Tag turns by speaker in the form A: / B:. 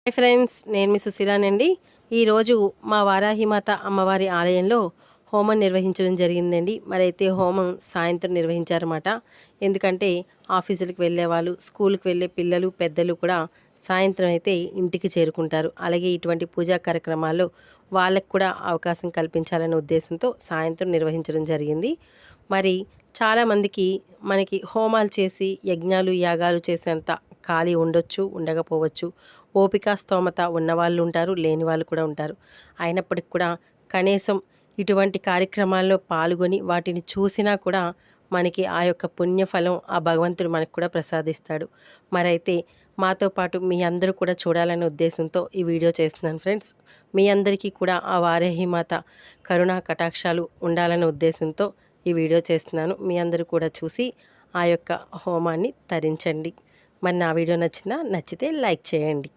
A: Hi friends, నేను మీ సుశీలానండి. ఈరోజు మా వారాహిమాత అమ్మవారి ఆలయంలో హోమం నిర్వహించడం జరిగిందండి. మరైతే హోమం సాయంత్రం నిర్వహించారన్నమాట. ఎందుకంటే ఆఫీసులకు వెళ్ళే వాళ్ళు, స్కూల్కి వెళ్ళే పిల్లలు పెద్దలు కూడా సాయంత్రం అయితే ఇంటికి చేరుకుంటారు. అలాగే ఇటువంటి పూజా కార్యక్రమాల్లో వాళ్ళకు కూడా అవకాశం కల్పించాలనే ఉద్దేశంతో సాయంత్రం నిర్వహించడం జరిగింది. మరి చాలామందికి మనకి హోమాలు చేసి యజ్ఞాలు యాగాలు చేసేంత ఖాళీ ఉండొచ్చు, ఉండకపోవచ్చు. ఓపిక స్తోమత ఉన్నవాళ్ళు ఉంటారు, లేని వాళ్ళు కూడా ఉంటారు. అయినప్పటికి కూడా కనీసం ఇటువంటి కార్యక్రమాల్లో పాల్గొని వాటిని చూసినా కూడా మనకి ఆ యొక్క పుణ్యఫలం ఆ భగవంతుడు మనకు కూడా ప్రసాదిస్తాడు. మరైతే మాతో పాటు మీ అందరూ కూడా చూడాలనే ఉద్దేశంతో ఈ వీడియో చేస్తున్నాను ఫ్రెండ్స్. మీ అందరికీ కూడా ఆ వారాహిమాత కరుణా కటాక్షాలు ఉండాలనే ఉద్దేశంతో ఈ వీడియో చేస్తున్నాను. మీ అందరూ కూడా చూసి ఆ యొక్క హోమాన్ని తరించండి. మరి నా వీడియో నచ్చితే లైక్ చేయండి.